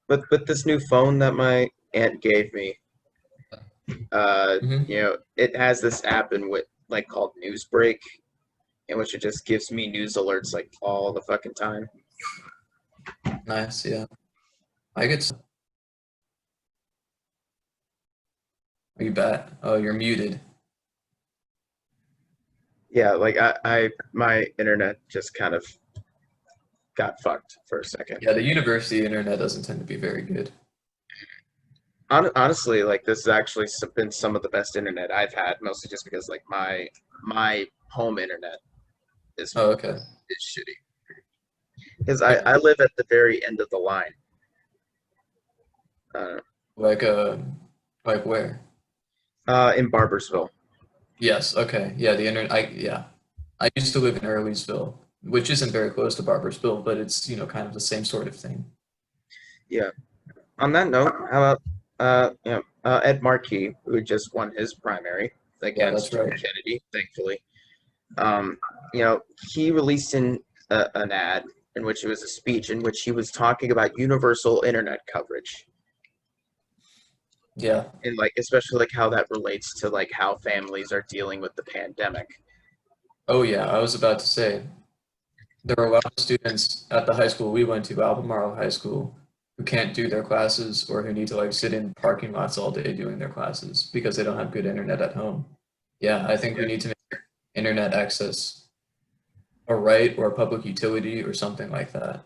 But this new phone that my aunt gave me, Hmm. it has this app in which like called Newsbreak, in which it just gives me news alerts like all the fucking time. Nice, yeah. I get. Are you back? Oh, you're muted. Yeah, like I my internet just kind of got fucked for a second. Yeah, the university internet doesn't tend to be very good. Honestly, like this has actually been some of the best internet I've had, mostly just because like my home internet is Oh, okay. is shitty. Because Yeah. I live at the very end of the line, uh, Like like where? in Barbersville. Yes, okay. Yeah, the internet. Yeah. I used to live in Earlysville, which isn't very close to Barbersville, but it's, kind of the same sort of thing. Yeah. On that note, how about Ed Markey, who just won his primary Yeah, that's against Joe right. Kennedy, thankfully. Um, he released an ad in which it was a speech in which he was talking about universal internet coverage Yeah. and like especially like how that relates to like how families are dealing with the pandemic. Oh, yeah. I was about to say there are a lot of students at the high school we went to, Albemarle High School, who can't do their classes or who need to like sit in parking lots all day doing their classes because they don't have good internet at home. Yeah, I think we Yeah. need to make internet access a right or a public utility or something like that.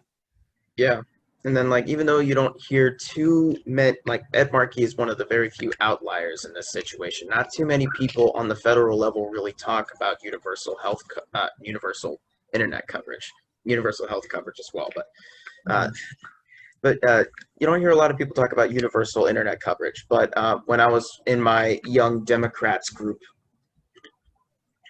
Yeah. And then like even though you don't hear too many like Ed Markey is one of the very few outliers in this situation. Not too many people on the federal level really talk about universal internet coverage, universal health coverage as well. Uh, Mhm. but you don't hear a lot of people talk about universal internet coverage. But when I was in my Young Democrats group,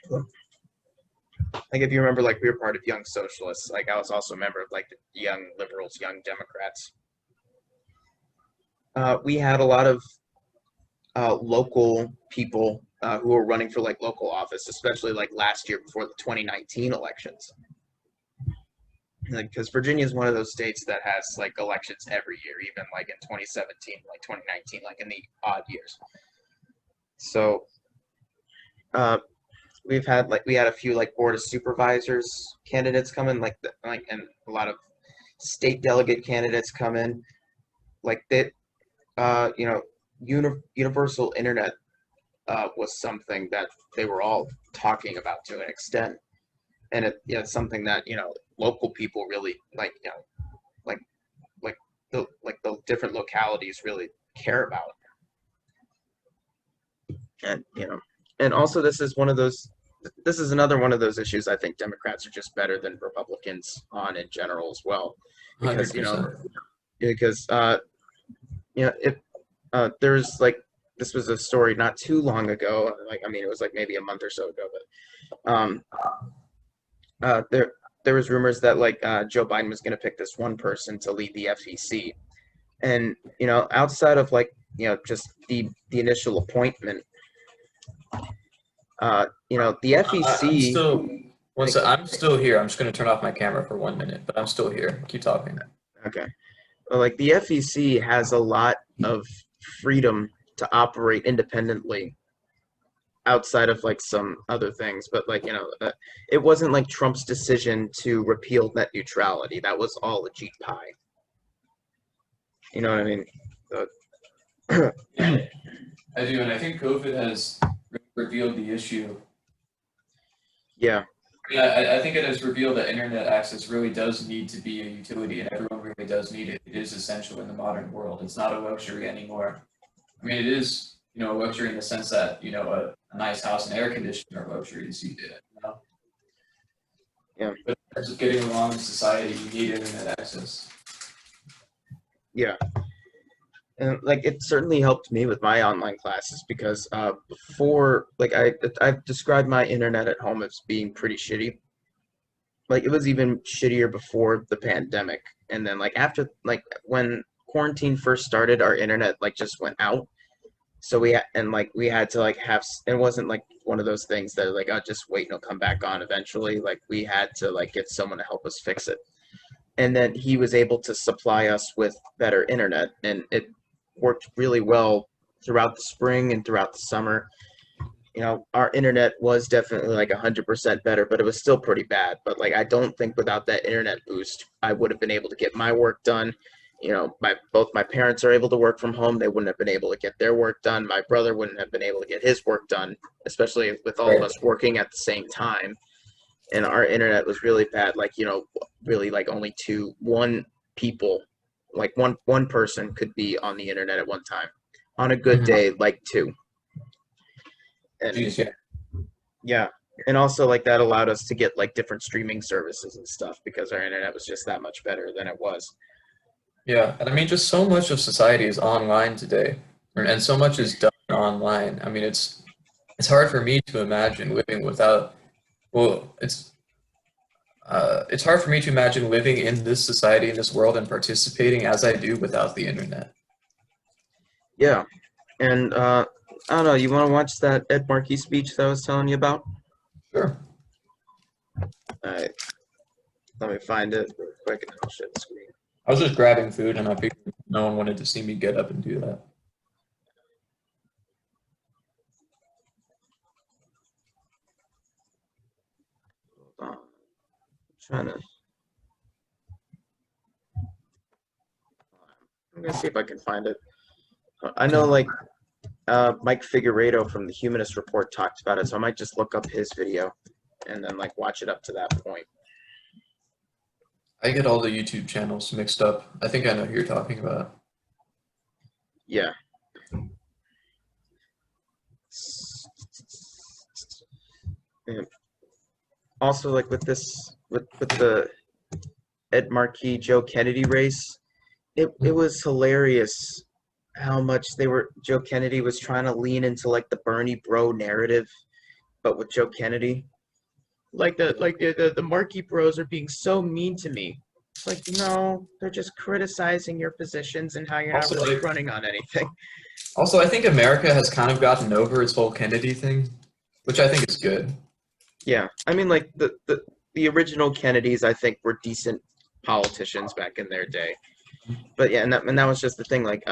like if you remember, like we were part of Young Socialists. Like I was also a member of like the Young Liberals, Young Democrats. We had a lot of local people who were running for like local office, especially like last year before the 2019 elections. Like, because Virginia is one of those states that has like elections every year, even like in 2017, like 2019, like in the odd years. So uh, we had a few like board of supervisors candidates come in, and a lot of state delegate candidates come in, like that. You know, universal internet was something that they were all talking about to an extent, and it's something that local people really like the different localities really care about, and and also this is another one of those issues I think Democrats are just better than Republicans on in general as well, because 100%. because if there's like this was a story not too long ago, like I mean it was like maybe a month or so ago, but there was rumors that like Joe Biden was going to pick this one person to lead the FEC, and outside of like just the initial appointment, the I'm FEC. still, Like, I'm still here. I'm just going to turn off my camera for 1 minute, but I'm still here. Keep talking. okay, well, like the FEC has a lot of freedom to operate independently outside of like some other things, but like it wasn't like Trump's decision to repeal net neutrality. That was all a Jeet pie. You know what I mean? So, Yeah, I do, and I think COVID has revealed the issue. yeah, Yeah, I think it has revealed that internet access really does need to be a utility, and everyone really does need it. It is essential in the modern world. It's not a luxury anymore. I mean, it is, a luxury in the sense that, a nice house and air conditioner are luxuries. yeah, But in terms of getting along in society, you need internet access. yeah. And like it certainly helped me with my online classes because before like I've described my internet at home as being pretty shitty. Like it was even shittier before the pandemic, and then like after like when quarantine first started, our internet like just went out. So we had to like it wasn't like one of those things that like I'll just wait and it'll come back on eventually. Like we had to like get someone to help us fix it. and then he was able to supply us with better internet, and it worked really well throughout the spring and throughout the summer. Our internet was definitely like 100% better, but it was still pretty bad. But like, I don't think without that internet boost, I would have been able to get my work done. Both my parents are able to work from home. They wouldn't have been able to get their work done. My brother wouldn't have been able to get his work done, especially with all of Right. us working at the same time. And our internet was really bad. Like, really like only one people, like one person could be on the internet at one time. On a good Mhm. day, like two. And Jeez, yeah. yeah. And also like that allowed us to get like different streaming services and stuff because our internet was just that much better than it was. Yeah, and I mean, just so much of society is online today, and so much is done online. I mean, it's hard for me to imagine living without. Well, it's hard for me to imagine living in this society, in this world, and participating as I do without the internet. Yeah. And I don't know, you want to watch that Ed Markey speech that I was telling you about? Sure. All right. Let me find it real quick and I'll share the screen. I was just grabbing food, and I figured no one wanted to see me get up and do that. I'm trying to. I'm gonna see if I can find it. I know, like, Mike Figueredo from the Humanist Report talked about it, so I might just look up his video and then like watch it up to that point. I get all the YouTube channels mixed up. I think I know who you're talking about. Yeah. And also, like with the Ed Markey Joe Kennedy race, it was hilarious how much Joe Kennedy was trying to lean into like the Bernie bro narrative, but with Joe Kennedy. The Markey bros are being so mean to me. It's like, no, they're just criticizing your positions and how you're not Also, really like, running on anything. also, I think America has kind of gotten over its whole Kennedy thing, which I think is good. Yeah, I mean, like the original Kennedys, I think were decent politicians back in their day. But yeah, and that was just the thing. Like,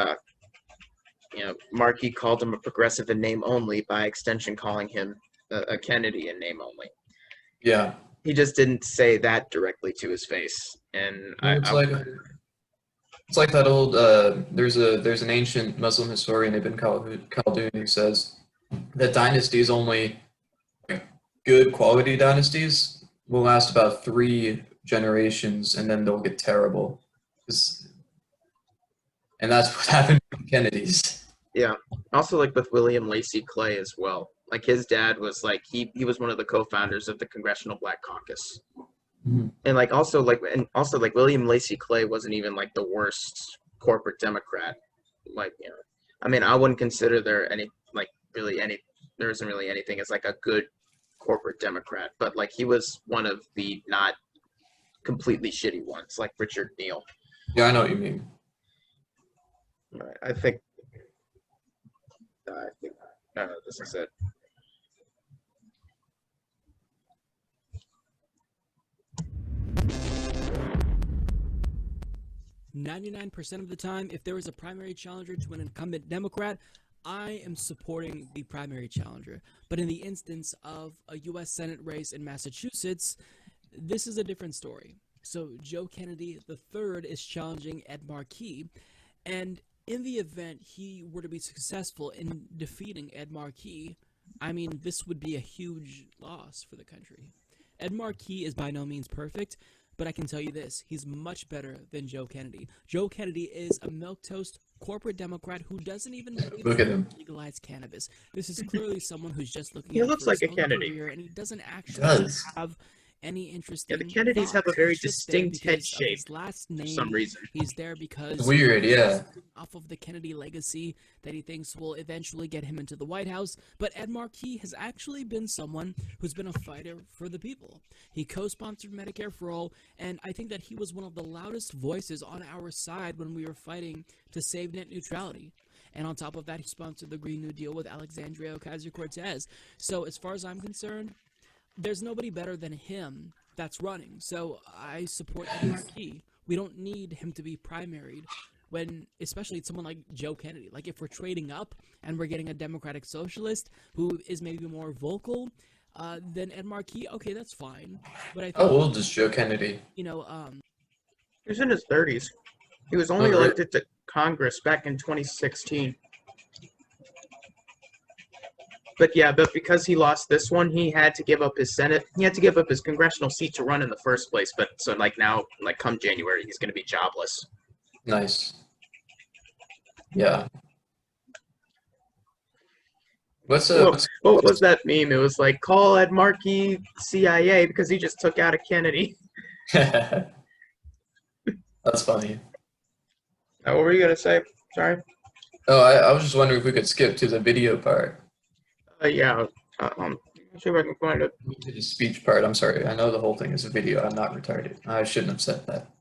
Markey called him a progressive in name only, by extension, calling him a Kennedy in name only. Yeah. He just didn't say that directly to his face, and Well, it's like that old there's an ancient Muslim historian Ibn Khaldun who says that dynasties only like, good quality dynasties will last about 3 generations and then they'll get terrible. 'Cause- And that's what happened with Kennedy's. Yeah. Also, like with William Lacey Clay as well. Like his dad was like he was one of the co-founders of the Congressional Black Caucus. Mhm. And like William Lacey Clay wasn't even like the worst corporate Democrat. Like, I mean, I wouldn't consider there isn't really anything as like a good corporate Democrat, but like he was one of the not completely shitty ones, like Richard Neal. Yeah, I know what you mean. All right, I think this is it. 99% of the time, if there is a primary challenger to an incumbent Democrat, I am supporting the primary challenger. But in the instance of a U.S. Senate race in Massachusetts, this is a different story. So Joe Kennedy III is challenging Ed Markey, and in the event he were to be successful in defeating Ed Markey, I mean, this would be a huge loss for the country. Ed Markey is by no means perfect, but I can tell you this, he's much better than Joe Kennedy. Joe Kennedy is a milquetoast corporate Democrat who doesn't even Look at him. legalize cannabis. This is clearly someone who's just looking He out looks for like his a own Kennedy. career, and he doesn't actually does. have any interest Yeah, in the Kennedys have a very He's just there distinct head because of shape his last for name. some reason. He's there because Weird, yeah. off of the Kennedy legacy that he thinks will eventually get him into the White House. But Ed Markey has actually been someone who's been a fighter for the people. He co-sponsored Medicare for All, and I think that he was one of the loudest voices on our side when we were fighting to save net neutrality. And on top of that, he sponsored the Green New Deal with Alexandria Ocasio-Cortez. So as far as I'm concerned, there's nobody better than him that's running. So I support Ed Markey We don't need him to be primaried when, especially someone like Joe Kennedy. Like, if we're trading up and we're getting a Democratic Socialist who is maybe more vocal, then Ed Markey, okay, that's fine. But I think, How old is Joe Kennedy? you know, He was in his 30s. He was Oh, only really? elected to Congress back in 2016. But because he lost this one, he had to give up his Senate. He had to give up his congressional seat to run in the first place. But so like now, like come January, he's going to be jobless. Nice. Yeah. What's What was that meme? It was like, call Ed Markey CIA because he just took out a Kennedy. That's funny. What were you going to say? Sorry. Oh, I was just wondering if we could skip to the video part. Yeah. Let's see if I can find it. To the speech part. I'm sorry. I know the whole thing is a video. I'm not retarded. I shouldn't have said that.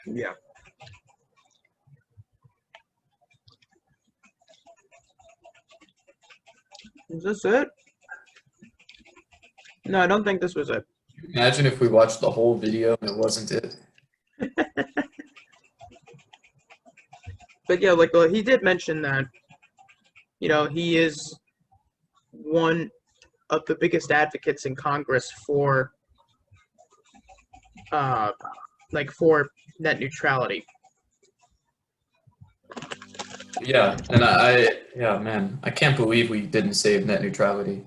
Yeah. Is this it? No, I don't think this was it. Imagine if we watched the whole video and it wasn't it. But yeah, like he did mention that, he is one of the biggest advocates in Congress for for net neutrality. Yeah, and yeah, man, I can't believe we didn't save net neutrality.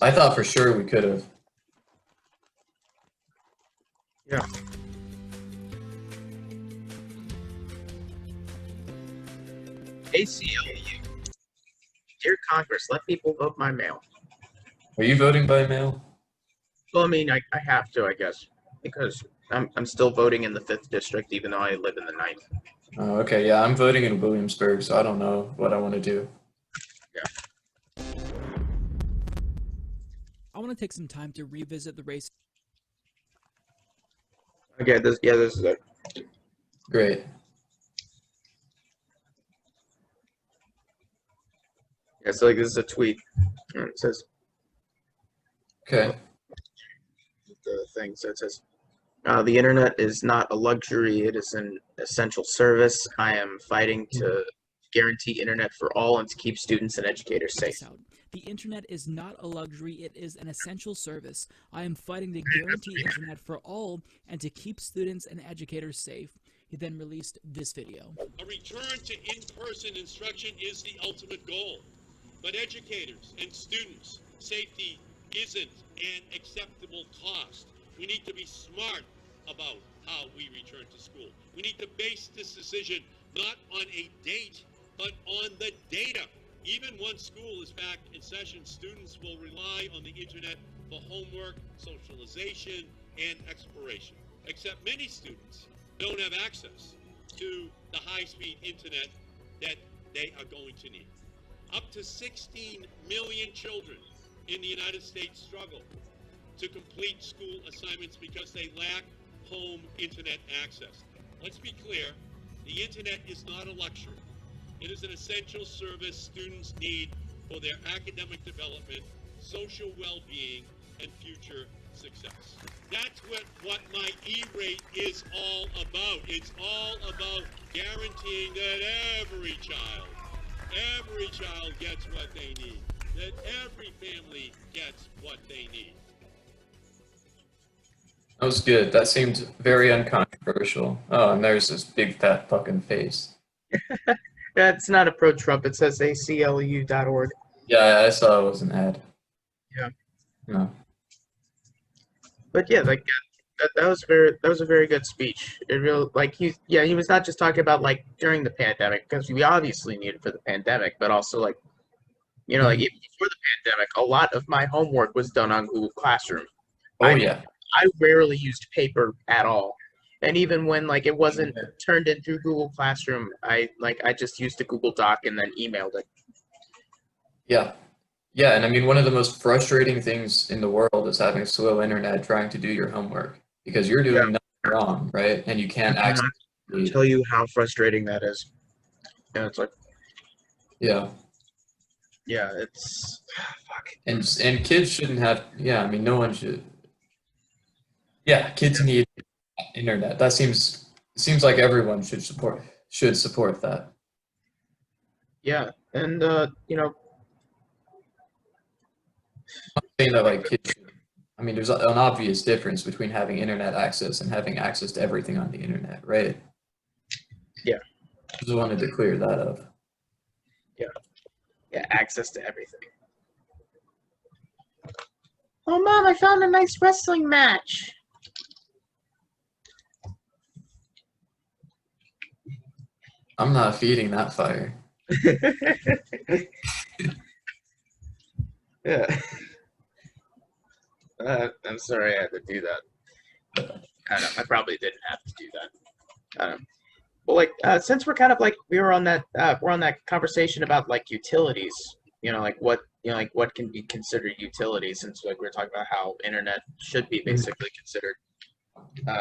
I thought for sure we could have. Yeah. ACLU. Dear Congress, let people vote by mail. Are you voting by mail? Well, I mean, I have to, I guess, because I'm still voting in the 5th district, even though I live in the 9th. Oh, okay, yeah, I'm voting in Williamsburg, so I don't know what I want to do. Yeah. I want to take some time to revisit the race. Okay, this is it. Great. Yeah, so like this is a tweet. It says Okay. the thing. So it says, the internet is not a luxury, it is an essential service. I am fighting to guarantee internet for all and to keep students and educators safe. The internet is not a luxury, it is an essential service. I am fighting to guarantee internet for all and to keep students and educators safe. He then released this video. A return to in-person instruction is the ultimate goal. But educators and students, safety isn't an acceptable cost. We need to be smart about how we return to school. We need to base this decision not on a date, but on the data. Even once school is back in session, students will rely on the internet for homework, socialization, and exploration. Except many students don't have access to the high-speed internet that they are going to need. Up to 16 million children in the United States struggle to complete school assignments because they lack home internet access. Let's be clear, the internet is not a luxury. It is an essential service students need for their academic development, social well-being, and future success. That's what my E-rate is all about. It's all about guaranteeing that every child gets what they need, that every family gets what they need. That was good. That seemed very uncontroversial. Oh, and there's this big fat fucking face. That's not a pro-Trump. It says aclu.org. Yeah, I saw it was an ad. Yeah. No. But yeah, like that was a very good speech. It really he was not just talking about like during the pandemic, because we obviously need it for the pandemic, but also like like even before the pandemic, a lot of my homework was done on Google Classroom. Oh yeah. I rarely used paper at all. And even when like it wasn't turned in through Google Classroom, I just used a Google Doc and then emailed it. Yeah. Yeah, and I mean, one of the most frustrating things in the world is having slow internet trying to do your homework because you're doing nothing wrong, right? And you can't access I'll tell you how frustrating that is. And it's like, yeah, it's fuck. and kids shouldn't have. Yeah, I mean, no one should. Yeah, kids need internet. That seems like everyone should support that. Yeah, and Saying that like kids I mean, there's an obvious difference between having internet access and having access to everything on the internet, right? Yeah. Just wanted to clear that up. yeah, access to everything. Oh, Mom, I found a nice wrestling match. I'm not feeding that fire. Yeah. I'm sorry I had to do that. I know, I probably didn't have to do that. Well, like since we're kind of like we're on that conversation about like utilities, like what can be considered utilities, since like we're talking about how internet should be basically considered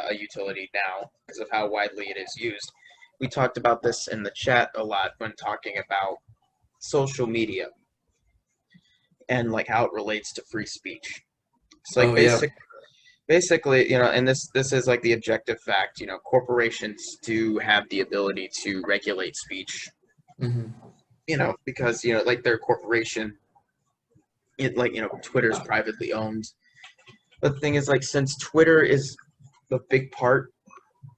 a utility now because of how widely it is used. We talked about this in the chat a lot when talking about social media and like how it relates to free speech. It's like basically, and this is like the objective fact, corporations do have the ability to regulate speech, Mm-hmm. because, like their corporation, Twitter's privately owned. But the thing is, like, since Twitter is a big part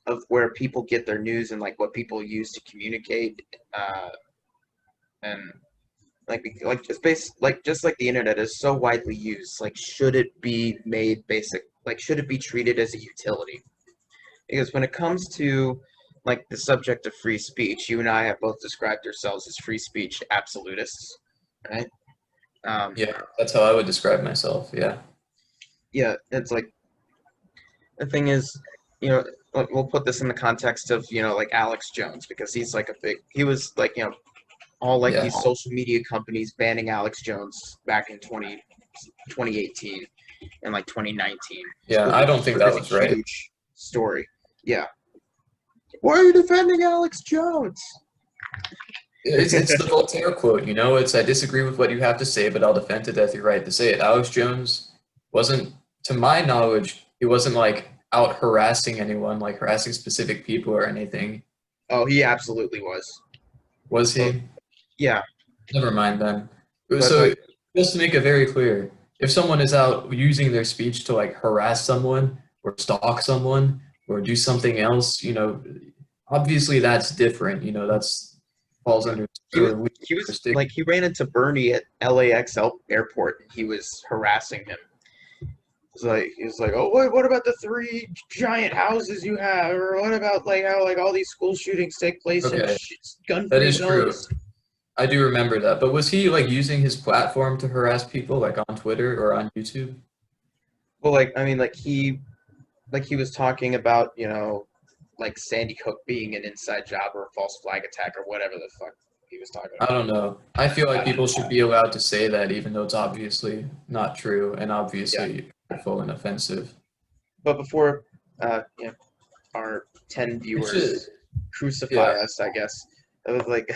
of where people get their news and like what people use to communicate, and just like the internet is so widely used, like should it be made basic, like should it be treated as a utility? Because when it comes to like the subject of free speech, you and I have both described ourselves as free speech absolutists, right? Yeah, that's how I would describe myself. Yeah. Yeah, it's like the thing is, like, we'll put this in the context of like Alex Jones, because he was like all like Yeah. these social media companies banning Alex Jones back in 2018 and like 2019. Yeah, I don't think that was right. Huge story. Yeah. Why are you defending Alex Jones? It's the Voltaire quote, it's I disagree with what you have to say, but I'll defend to death your right to say it. Alex Jones wasn't, to my knowledge, he wasn't like out harassing anyone, like harassing specific people or anything. Oh, he absolutely was. Was he? Oh, yeah. Never mind then. But, So like, just to make it very clear, if someone is out using their speech to like harass someone or stalk someone or do something else, obviously that's different. That's falls under. he was like, he ran into Bernie at LAX airport. He was harassing him. He was like, oh, what about the 3 giant houses you have, or what about like how like all these school shootings take place in gun-free zones? I do remember that, but was he like using his platform to harass people like on Twitter or on YouTube? Well, like I mean, like he was talking about like Sandy Hook being an inside job or a false flag attack or whatever the fuck he was talking about. I don't know. I feel like people should be allowed to say that, even though it's obviously not true and obviously hurtful and offensive. But before our 10 viewers crucify us, I guess, it was like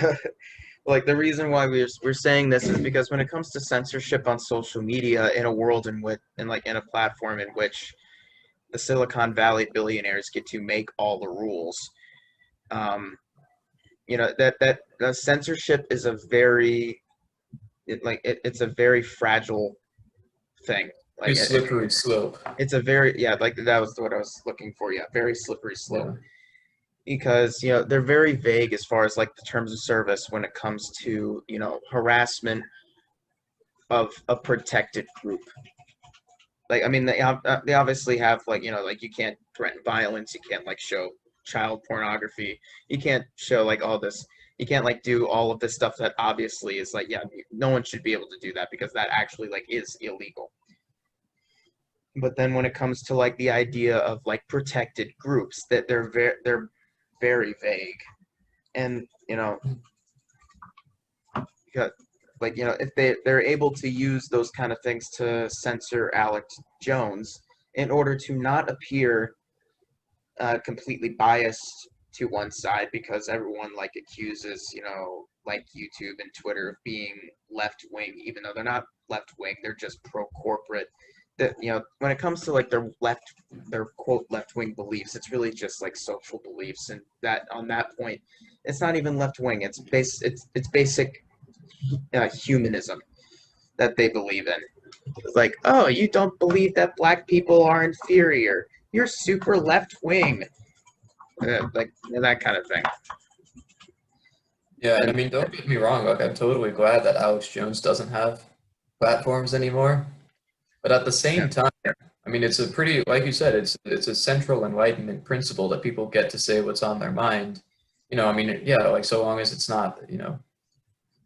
like the reason why we're saying this is because when it comes to censorship on social media, in a world in a platform in which the Silicon Valley billionaires get to make all the rules, that censorship is a very it's a very fragile thing. Like slippery slope. It's a very like that was what I was looking for. Yeah, very slippery slope. Yeah. Because they're very vague as far as like the terms of service when it comes to harassment of a protected group. Like I mean they obviously have like like you can't threaten violence, you can't like show child pornography, you can't show like all this, you can't like do all of this stuff that obviously is like no one should be able to do that because that actually like is illegal. But then when it comes to like the idea of like protected groups, that they're very vague, and like if they're able to use those kind of things to censor Alex Jones in order to not appear completely biased to one side, because everyone like accuses like YouTube and Twitter of being left wing, even though they're not left wing, they're just pro corporate. that, when it comes to like their quote left wing beliefs, it's really just like social beliefs, and that on that point, it's not even left wing. It's basic humanism that they believe in. It's like, oh, you don't believe that black people are inferior? You're super left wing, like that kind of thing. Yeah, and I mean, don't get me wrong, like I'm totally glad that Alex Jones doesn't have platforms anymore. But at the Yeah. same time, I mean, it's a pretty, like you said, it's a central enlightenment principle that people get to say what's on their mind. I mean, yeah, like so long as it's not,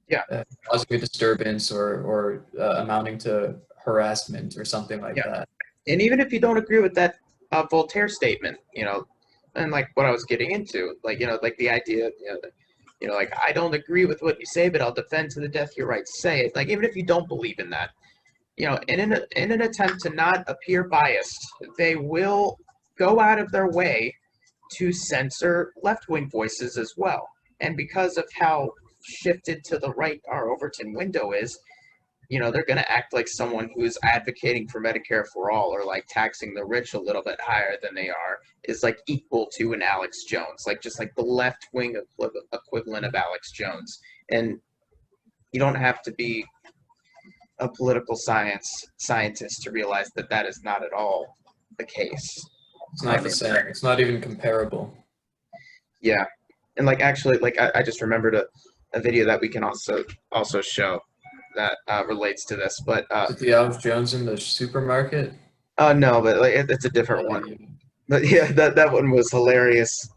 Yeah. causing a disturbance or amounting to harassment or something like Yeah. that. And even if you don't agree with that Voltaire statement, and like what I was getting into, like like the idea, like I don't agree with what you say, but I'll defend to the death your right to say it. Like even if you don't believe in that, in an attempt to not appear biased, they will go out of their way to censor left-wing voices as well. And because of how shifted to the right our Overton window is, they're going to act like someone who's advocating for Medicare for all or like taxing the rich a little bit higher than they are is like equal to an Alex Jones, like just like the left wing equivalent of Alex Jones. And you don't have to be a political scientist to realize that that is not at all the case. It's not the same. It's not even comparable. Yeah. And like actually, like I just remembered a video that we can also show that relates to this, but Is it the Alex Jones in the supermarket? no, but like it's a different one. But yeah, that one was hilarious.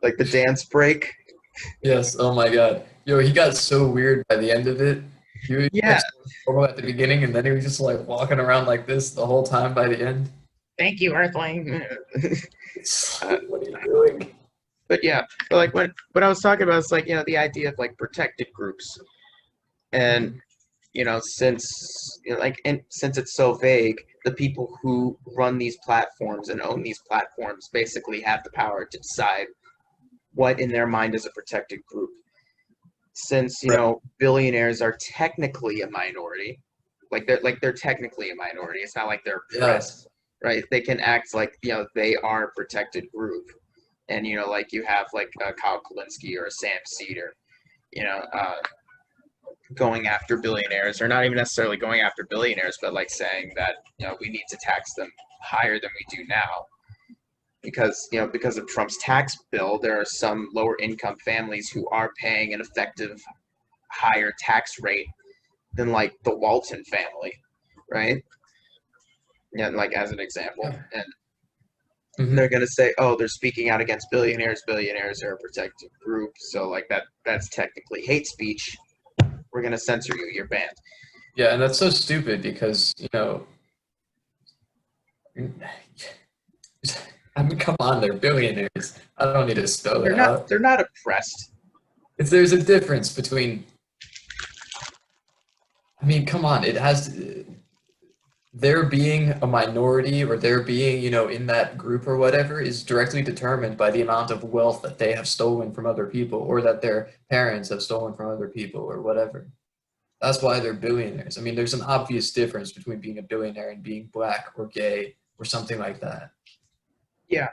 Like the dance break. Yes. Oh my God. Yo, he got so weird by the end of it. He was Yeah. normal at the beginning, and then he was just like walking around like this the whole time by the end. Thank you, Earthling. What are you doing? But yeah, but like what I was talking about is like the idea of like protected groups, and since since it's so vague, the people who run these platforms and own these platforms basically have the power to decide what in their mind is a protected group. Since billionaires are technically a minority, they're technically a minority. It's not like they're oppressed, right? They can act like they are a protected group, and like you have like Kyle Kalinske or a Sam Cedar, going after billionaires, or not even necessarily going after billionaires, but like saying that we need to tax them higher than we do now, because because of Trump's tax bill, there are some lower income families who are paying an effective higher tax rate than like the Walton family, right? Yeah, like as an example. And they're gonna say, oh, they're speaking out against billionaires. Billionaires are a protected group, so like that's technically hate speech. We're gonna censor you. You're banned. Yeah, and that's so stupid because I mean, come on, they're billionaires. I don't need to spell that out. They're not oppressed. There's a difference between. I mean, come on, it has. Their being a minority or their being, in that group or whatever is directly determined by the amount of wealth that they have stolen from other people or that their parents have stolen from other people or whatever. That's why they're billionaires. I mean, there's an obvious difference between being a billionaire and being black or gay or something like that. Yeah,